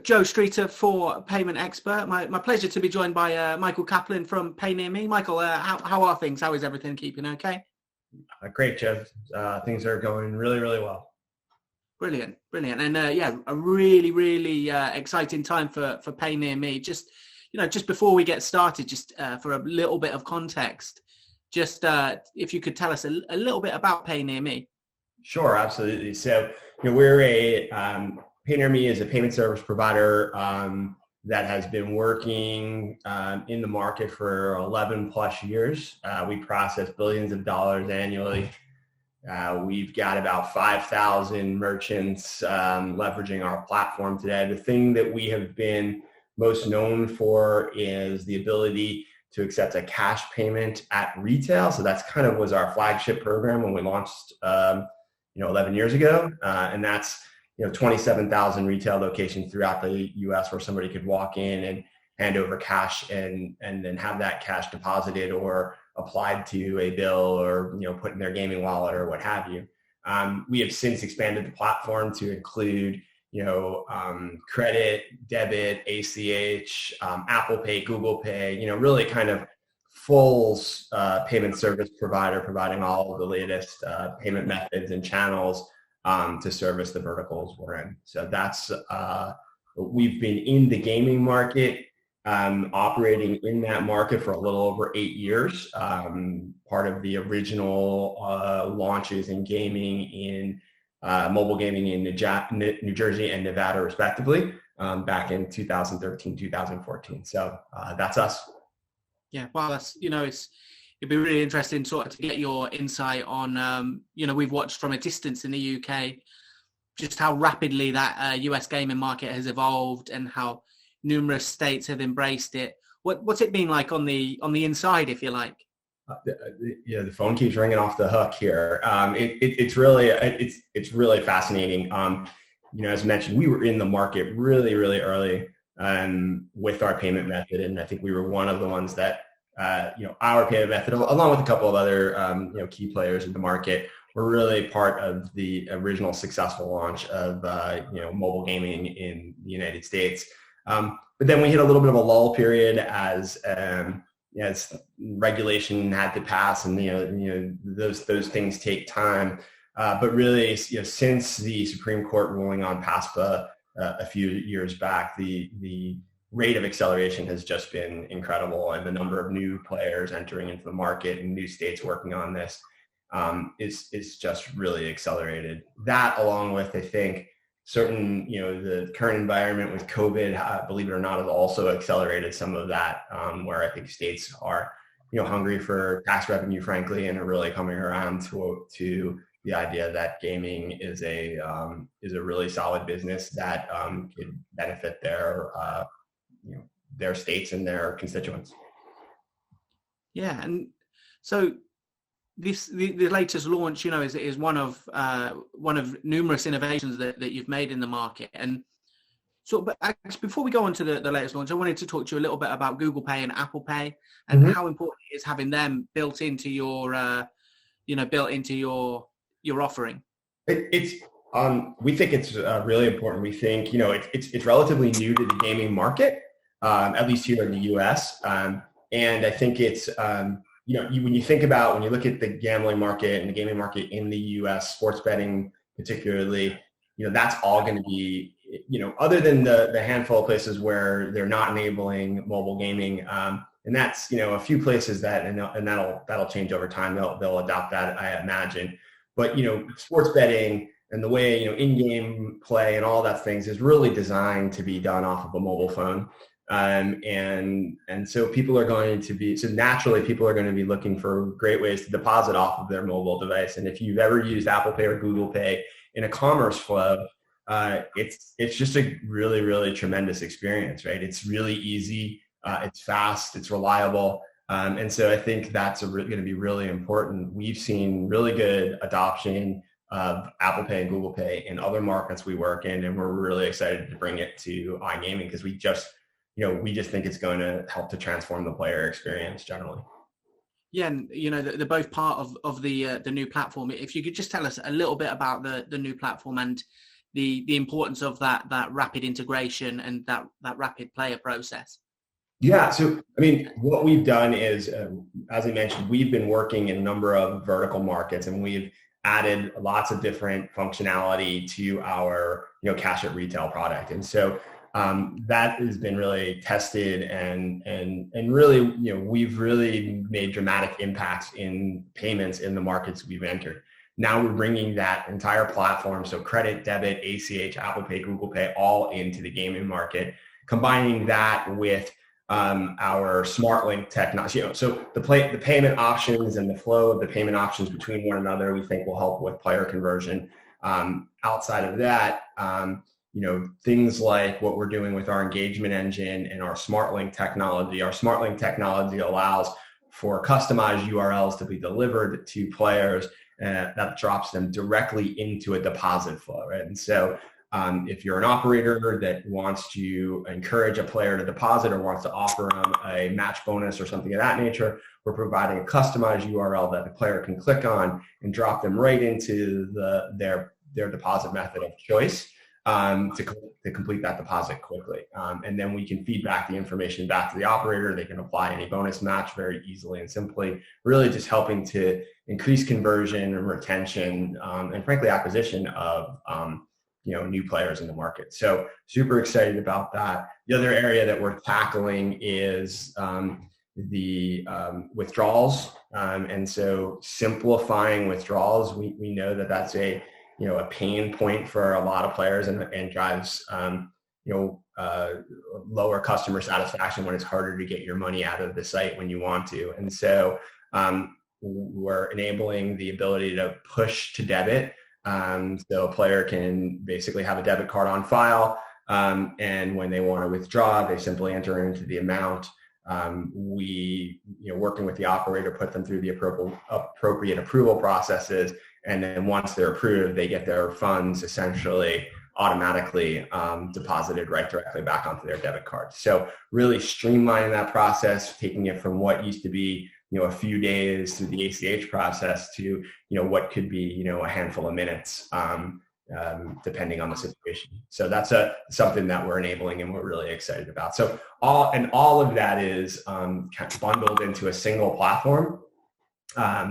Joe Streeter for Payment Expert. My pleasure to be joined by Michael Kaplan from PayNearMe. Michael, how are things? How is everything keeping okay? Great, Jeff. Things are going really, really well. Brilliant. And a really exciting time for PayNearMe. Just before we get started, just for a little bit of context, just if you could tell us a little bit about PayNearMe. Sure, absolutely. So, we're PayNearMe is a payment service provider that has been working in the market for 11 plus years. We process billions of dollars annually. We've got about 5,000 merchants leveraging our platform today. The thing that we have been most known for is the ability to accept a cash payment at retail. So that's kind of was our flagship program when we launched 11 years ago. And that's 27,000 retail locations throughout the US where somebody could walk in and hand over cash and then have that cash deposited or applied to a bill or put in their gaming wallet or what have you. We have since expanded the platform to include credit, debit, ACH, Apple Pay, Google Pay, really kind of full payment service provider providing all of the latest payment methods and channels to service the verticals we're in. So that's, we've been in the gaming market, operating in that market for a little over 8 years. Part of the original launches in gaming in mobile gaming in New Jersey and Nevada, respectively, back in 2013, 2014. So that's us. Yeah, well, that's, it'd be really interesting sort of to get your insight on, we've watched from a distance in the UK, just how rapidly that US gaming market has evolved and how numerous states have embraced it. What's it been like on the inside, if you like? The phone keeps ringing off the hook here. It's really fascinating. As mentioned, we were in the market really, really early with our payment method, and I think we were one of the ones that our payment method, along with a couple of other key players in the market, were really part of the original successful launch of mobile gaming in the United States. But then we hit a little bit of a lull period as regulation had to pass, and those things take time. But really, since the Supreme Court ruling on PASPA a few years back, the rate of acceleration has just been incredible, and the number of new players entering into the market and new states working on this is just really accelerated. That, along with, I think, certain, the current environment with COVID, believe it or not, has also accelerated some of that, where I think states are, hungry for tax revenue, frankly, and are really coming around to the idea that gaming is a really solid business that could benefit their states and their constituents. Yeah, and so the latest launch, is one of numerous innovations that you've made in the market. And so, but before we go on to the latest launch, I wanted to talk to you a little bit about Google Pay and Apple Pay and how important it is having them built into your offering. We think it's really important. We think it's relatively new to the gaming market, at least here in the U.S. And I think it's when you look at the gambling market and the gaming market in the U.S., sports betting particularly, that's all going to be, other than the handful of places where they're not enabling mobile gaming, and that's a few places that'll change over time. They'll adopt that, I imagine. But sports betting and the way in-game play and all that things is really designed to be done off of a mobile phone. And so naturally people are going to be looking for great ways to deposit off of their mobile device. And if you've ever used Apple Pay or Google Pay in a commerce flow, it's just a really, really tremendous experience, right? It's really easy. It's fast. It's reliable. And so I think that's going to be really important. We've seen really good adoption of Apple Pay and Google Pay in other markets we work in, and we're really excited to bring it to iGaming because we just think it's going to help to transform the player experience generally. Yeah, and they're both part of the new platform. If you could just tell us a little bit about the new platform and the importance of that rapid integration and that rapid player process? Yeah, so I mean, what we've done is, as I mentioned, we've been working in a number of vertical markets, and we've added lots of different functionality to our cash at retail product, and so that has been really tested and really we've really made dramatic impacts in payments in the markets we've entered. Now we're bringing that entire platform, so credit, debit, ACH, Apple Pay, Google Pay, all into the gaming market, combining that with our smart link technology. So the payment options and the flow of the payment options between one another, we think will help with player conversion. Outside of that, things like what we're doing with our engagement engine and our smart link technology. Our smart link technology allows for customized URLs to be delivered to players, and that drops them directly into a deposit flow, right? And so if you're an operator that wants to encourage a player to deposit or wants to offer them a match bonus or something of that nature, we're providing a customized URL that the player can click on and drop them right into their deposit method of choice to complete that deposit quickly. And then we can feed back the information back to the operator. They can apply any bonus match very easily and simply, really just helping to increase conversion and retention and frankly acquisition of new players in the market. So super excited about that. The other area that we're tackling is the withdrawals. And so simplifying withdrawals, we know that that's a pain point for a lot of players and drives lower customer satisfaction when it's harder to get your money out of the site when you want to. And so we're enabling the ability to push to debit. So a player can basically have a debit card on file, and when they want to withdraw, they simply enter into the amount. We, working with the operator, put them through the appropriate approval processes, and then once they're approved, they get their funds essentially automatically deposited right directly back onto their debit card. So really streamlining that process, taking it from what used to be a few days through the ACH process to what could be a handful of minutes depending on the situation. So that's something that we're enabling and we're really excited about. So all of that is kind of bundled into a single platform.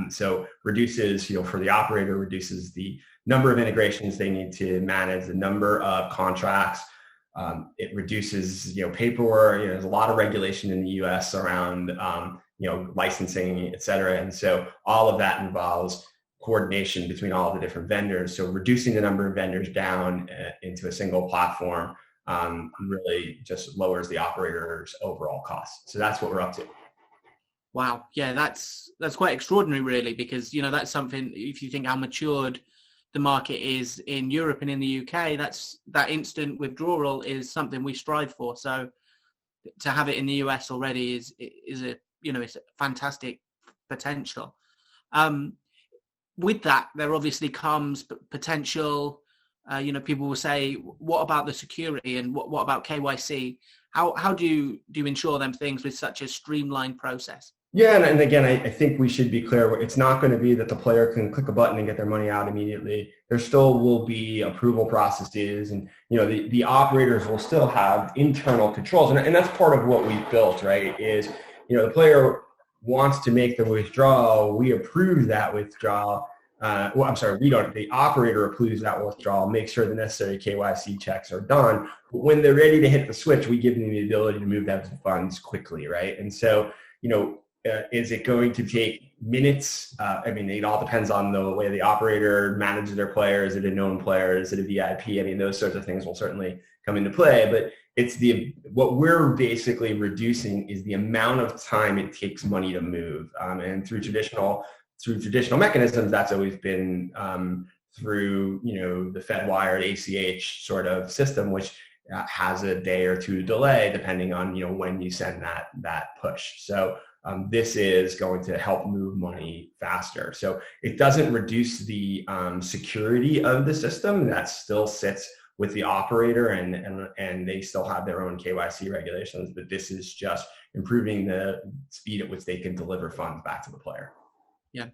So reduces, for the operator, reduces the number of integrations they need to manage, the number of contracts. It reduces, paperwork. There's a lot of regulation in the U.S. around, licensing, et cetera. And so all of that involves coordination between all the different vendors. So reducing the number of vendors down into a single platform really just lowers the operator's overall costs. So that's what we're up to. Wow. Yeah, that's quite extraordinary, really, because, that's something, if you think how matured the market is in Europe and in the UK, that instant withdrawal is something we strive for. So to have it in the US already is a, it's a fantastic potential. With that, there obviously comes potential, people will say, what about the security and what about KYC? How do you ensure them things with such a streamlined process? Yeah, and again, I think we should be clear. It's not going to be that the player can click a button and get their money out immediately. There still will be approval processes, and the operators will still have internal controls, and that's part of what we've built. Right? Is the player wants to make the withdrawal, we approve that withdrawal. We don't. The operator approves that withdrawal, makes sure the necessary KYC checks are done. But when they're ready to hit the switch, we give them the ability to move those funds quickly, right? And so, is it going to take minutes? It all depends on the way the operator manages their player. Is it a known player? Is it a VIP? Those sorts of things will certainly come into play. But it's what we're basically reducing is the amount of time it takes money to move. And through traditional mechanisms, that's always been through the FedWired ACH sort of system, which has a day or two delay depending on when you send that push. So this is going to help move money faster. So it doesn't reduce the security of the system. That still sits with the operator, and they still have their own KYC regulations. But this is just improving the speed at which they can deliver funds back to the player. Yeah,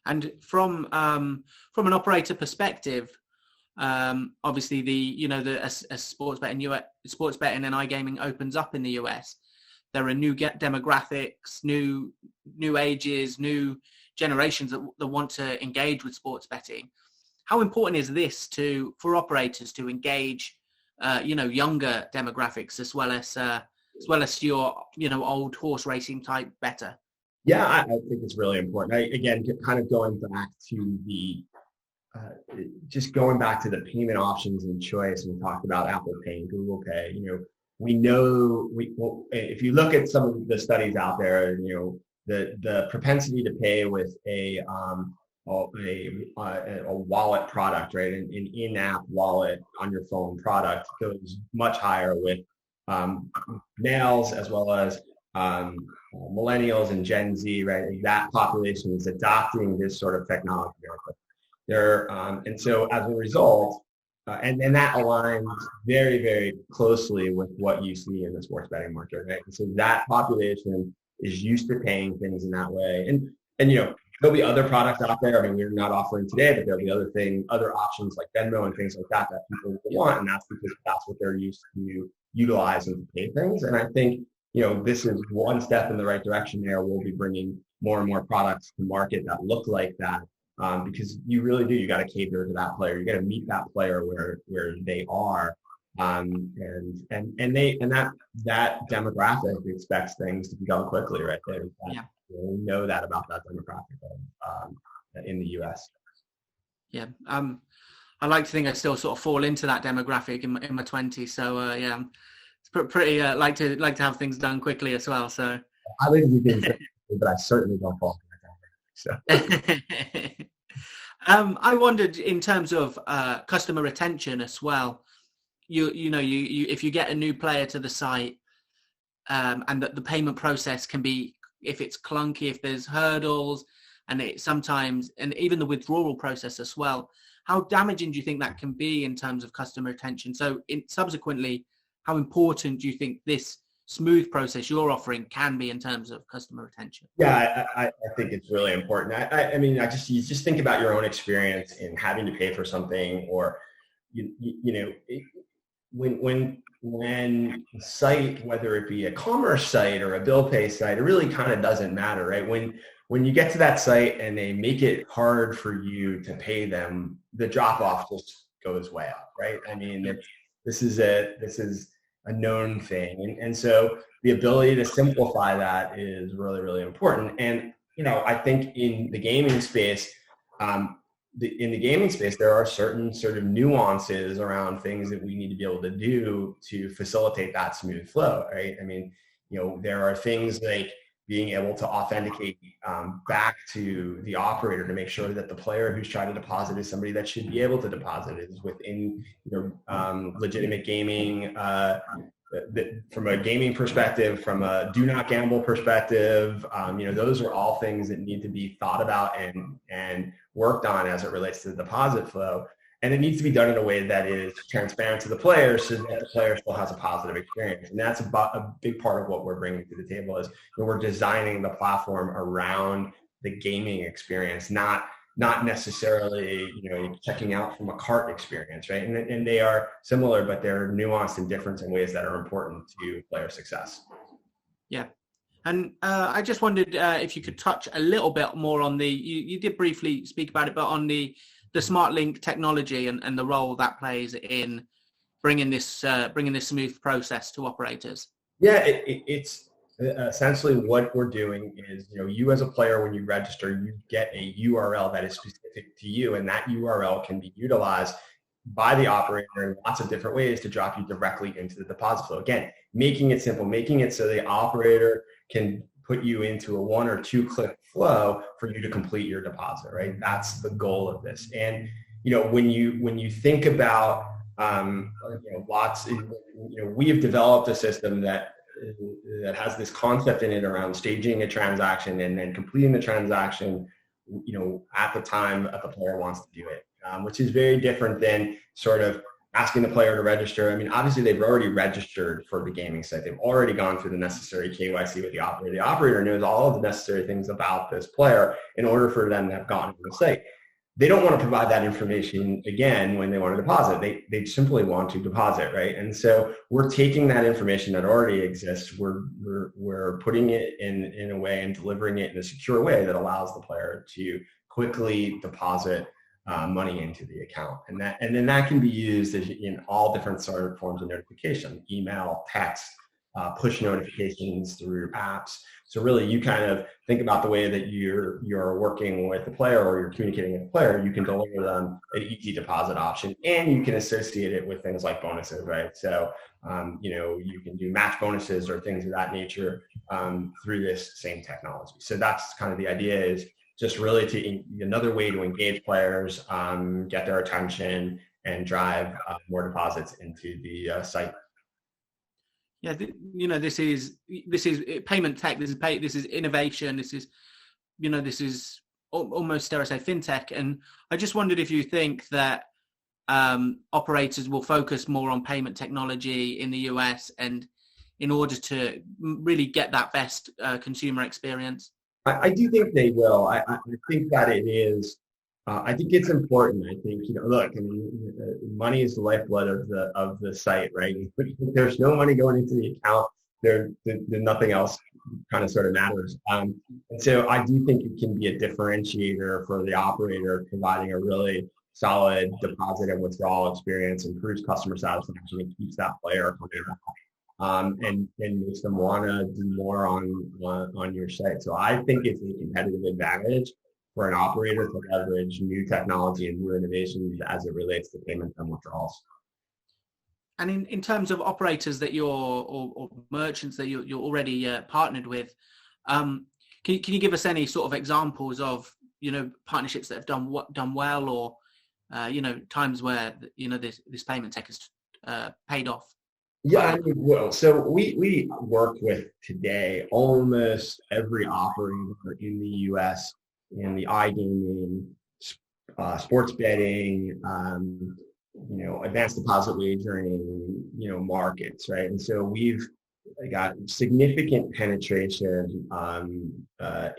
and from an operator perspective, Obviously, as sports betting and iGaming opens up in the US, there are new demographics, new ages, new generations that want to engage with sports betting. How important is this for operators to engage, younger demographics as well as your, old horse racing type better? Yeah, I think it's really important. Again, kind of going back to the payment options and choice. We talked about Apple Pay and Google Pay. We know if you look at some of the studies out there, the propensity to pay with a wallet product, right, an in-app wallet on your phone product goes much higher with males as well as millennials and Gen Z, right? That population is adopting this sort of technology. And so as a result, and that aligns very, very closely with what you see in the sports betting market, right? And so that population is used to paying things in that way. And there'll be other products out there. I mean, we're not offering today, but there'll be other options like Venmo and things like that people want, and that's because that's what they're used to utilizing to pay things. And I think this is one step in the right direction there. We'll be bringing more and more products to market that look like that, because you really do. You got to cater to that player. You got to meet that player where they are, and that demographic expects things to be done quickly, right? We know that about that demographic in the U.S. Yeah, I like to think I still sort of fall into that demographic in my 20s. So yeah. It's pretty like to have things done quickly as well. So I like to do things, but I certainly don't fall into that. So I wondered in terms of customer retention as well. You if you get a new player to the site, and the payment process can be, if it's clunky, if there's hurdles, and even the withdrawal process as well. How damaging do you think that can be in terms of customer retention? So subsequently, how important do you think this smooth process you're offering can be in terms of customer retention? Yeah, I think it's really important. I mean, you just think about your own experience in having to pay for something, or when a site, whether it be a commerce site or a bill pay site, it really kind of doesn't matter, right? When you get to that site and they make it hard for you to pay them, the drop off just goes way up, right? I mean, this is a known thing. And so the ability to simplify that is really, really important. And, I think in the gaming space, there are certain sort of nuances around things that we need to be able to do to facilitate that smooth flow, right? I mean, there are things like being able to authenticate back to the operator to make sure that the player who's trying to deposit is somebody that should be able to deposit it, is within legitimate gaming, from a gaming perspective, from a do not gamble perspective. Those are all things that need to be thought about and worked on as it relates to the deposit flow. And it needs to be done in a way that is transparent to the player so that the player still has a positive experience. And that's a big part of what we're bringing to the table is we're designing the platform around the gaming experience, not necessarily, checking out from a cart experience, right? And they are similar, but they're nuanced and different in ways that are important to player success. Yeah. And I just wondered if you could touch a little bit more on you did briefly speak about it, but on the smart link technology and the role that plays in bringing this smooth process to operators. Yeah, it's essentially what we're doing is, you as a player, when you register, you get a URL that is specific to you, and that URL can be utilized by the operator in lots of different ways to drop you directly into the deposit flow. Again, making it simple, making it so the operator can put you into a 1 or 2 click flow for you to complete your deposit, right? That's the goal of this. And, when you think about, we have developed a system that has this concept in it around staging a transaction and then completing the transaction, at the time that the player wants to do it, which is very different than sort of asking the player to register. I mean, obviously they've already registered for the gaming site. They've already gone through the necessary KYC with the operator. The operator knows all of the necessary things about this player in order for them to have gotten to the site. they don't want to provide that information again when they want to deposit. They simply want to deposit, right? And so we're taking that information that already exists, we're putting it in a way and delivering it in a secure way that allows the player to quickly deposit money into the account, and then that can be used in all different sort of forms of notification: email, text, push notifications through apps. So really, you kind of think about the way that you're working with the player or you're communicating with the player. You can deliver them an easy deposit option, and you can associate it with things like bonuses, right? So you can do match bonuses or things of that nature through this same technology. So that's kind of the idea, is just really another way to engage players, get their attention, and drive more deposits into the site. Yeah, this is payment tech. This is innovation. This is almost, dare I say, fintech. And I just wondered if you think that operators will focus more on payment technology in the US, and in order to really get that best consumer experience. I do think they will. I think that it is. I think it's important. I think, look, I mean, money is the lifeblood of the site, right? If there's no money going into the account, there nothing else kind of sort of matters. And so I do think it can be a differentiator for the operator, providing a really solid deposit and withdrawal experience, improves customer satisfaction, and keeps that player coming back. And makes them want to do more on your site. So I think it's a competitive advantage for an operator to leverage new technology and new innovations as it relates to payments and withdrawals. And in terms of operators that or merchants that you're already partnered with, can you give us any sort of examples of partnerships that have done well, or times where this payment tech has paid off? Yeah, well, so we work with today almost every operator in the U.S. in the iGaming, sports betting, advanced deposit wagering, markets, right? And so we've got significant penetration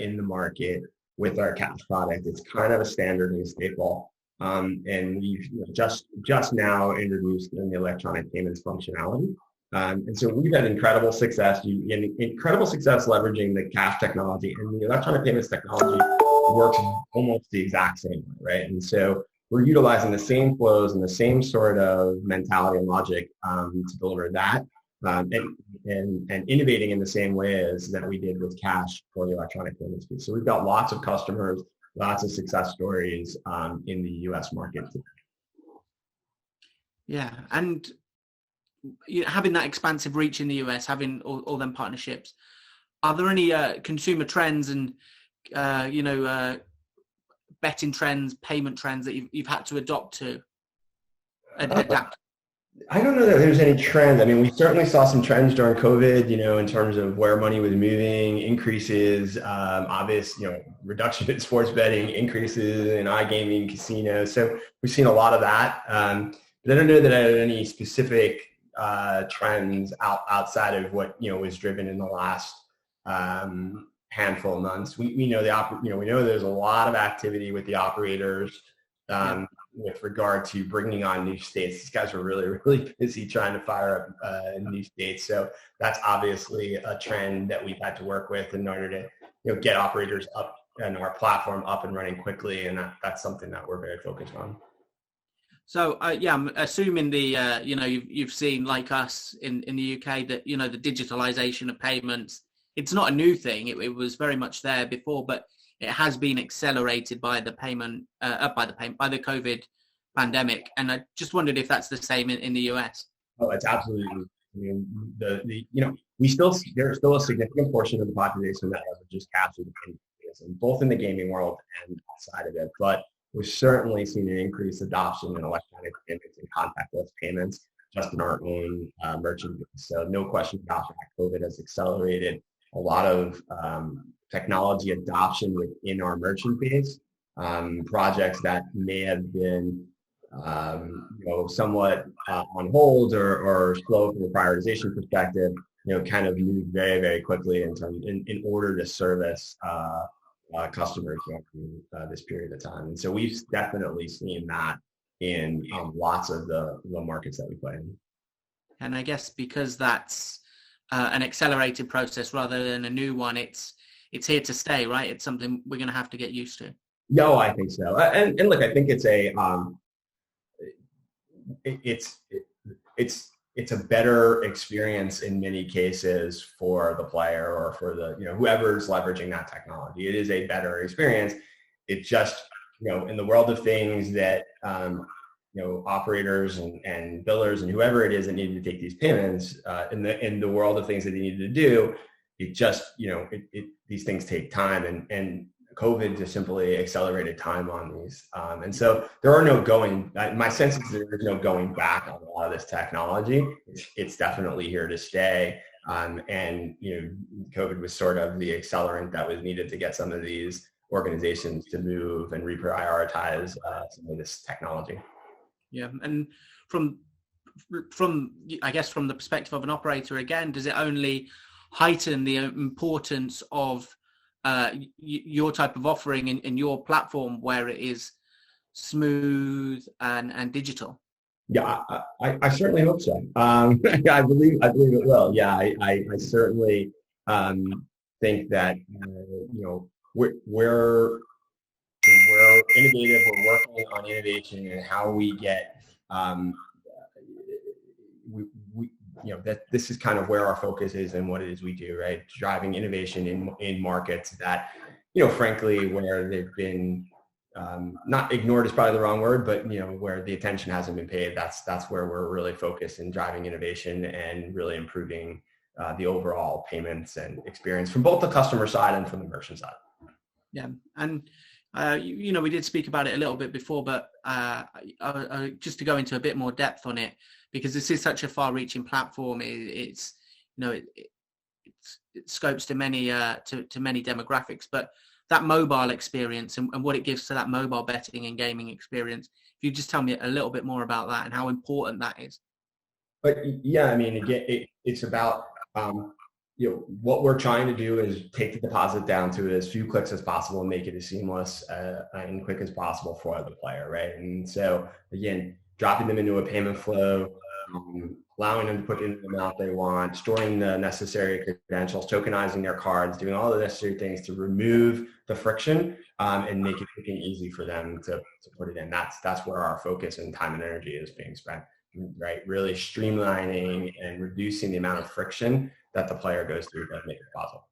in the market with our cash product. It's kind of a standard and a staple. And we've just now introduced in the electronic payments functionality. And so we've had incredible success leveraging the cash technology, and the electronic payments technology works almost the exact same way, right? And so we're utilizing the same flows and the same sort of mentality and logic to deliver that, and innovating in the same way as that we did with cash for the electronic payments piece. So we've got lots of customers, lots of success stories in the U.S. market today. Yeah, and having that expansive reach in the US, having all them partnerships, are there any consumer trends and betting trends, payment trends that you've had to adapt? I don't know that there's any trends. I mean, we certainly saw some trends during COVID, in terms of where money was moving, increases, obvious, reduction in sports betting, increases in iGaming, casinos. So we've seen a lot of that. But I don't know that I had any specific trends outside of what, was driven in the last handful of months. We know we know there's a lot of activity with the operators with regard to bringing on new states. These guys are really, really busy trying to fire up new states. So that's obviously a trend that we've had to work with in order to, get operators up and our platform up and running quickly. And that's something that we're very focused on. So I'm assuming you've seen, like us in the UK, that the digitalization of payments, it's not a new thing. It was very much there before, but it has been accelerated by the by the COVID pandemic. And I just wondered if that's the same in the US. Oh, it's absolutely. I mean, there's still a significant portion of the population that just captured the payment, both in the gaming world and outside of it, but we've certainly seen an increased adoption in electronic payments and contactless payments just in our own merchant base. So no question about that, COVID has accelerated a lot of technology adoption within our merchant base. Projects that may have been somewhat on hold or slow from a prioritization perspective, kind of moved very, very quickly in order to service customers going through this period of time. And so we've definitely seen that in lots of the markets that we play in. And I guess because that's an accelerated process rather than a new one, it's here to stay, right? It's something we're going to have to get used to. No, I think so. And look, I think it's a better experience in many cases for the player or for the, whoever's leveraging that technology. It is a better experience. It just, in the world of things that, operators and billers and whoever it is that needed to take these payments, in the world of things that they needed to do, it just, these things take time, and COVID just simply accelerated time on these. And so there are no my sense is there's no going back on a lot of this technology. It's definitely here to stay. And, COVID was sort of the accelerant that was needed to get some of these organizations to move and reprioritize some of this technology. Yeah. And from I guess from the perspective of an operator, again, does it only heighten the importance of your type of offering in your platform where it is smooth and digital? Yeah, I certainly hope so. I believe it will. Yeah, I certainly think that we're innovative. We're working on innovation and how we get that this is kind of where our focus is and what it is we do, right? Driving innovation in markets that, frankly, where they've been not ignored is probably the wrong word, but where the attention hasn't been paid. That's where we're really focused in driving innovation and really improving the overall payments and experience from both the customer side and from the merchant side. Yeah, and we did speak about it a little bit before, but just to go into a bit more depth on it, because this is such a far-reaching platform, it scopes to many demographics, but that mobile experience and what it gives to that mobile betting and gaming experience. If you just tell me a little bit more about that and how important that is. But yeah, I mean, again, it's about what we're trying to do is take the deposit down to as few clicks as possible and make it as seamless and quick as possible for the player, right? And so again, dropping them into a payment flow, allowing them to put in the amount they want, storing the necessary credentials, tokenizing their cards, doing all the necessary things to remove the friction and make it quick and easy for them to put it in. That's where our focus and time and energy is being spent, right? Really streamlining and reducing the amount of friction that the player goes through to make it possible.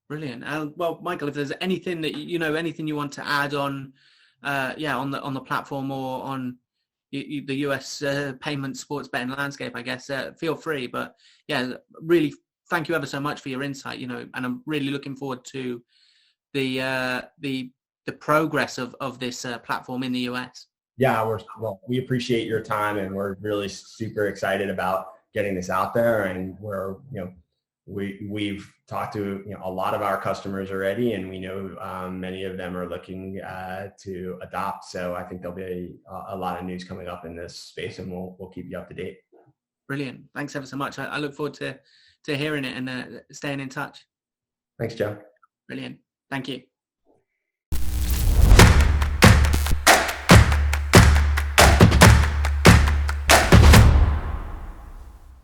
Brilliant. Well, Michael, if there's anything that anything you want to add on, on the platform or on the US payment sports betting landscape, I guess, feel free. But yeah, really, thank you ever so much for your insight. And I'm really looking forward to the progress of this platform in the US. Yeah, we appreciate your time, and we're really super excited about getting this out there. And we've talked to a lot of our customers already, and we know many of them are looking to adopt. So I think there'll be a lot of news coming up in this space, and we'll keep you up to date. Brilliant. Thanks ever so much. I look forward to hearing it and staying in touch. Thanks, Joe. Brilliant. Thank you.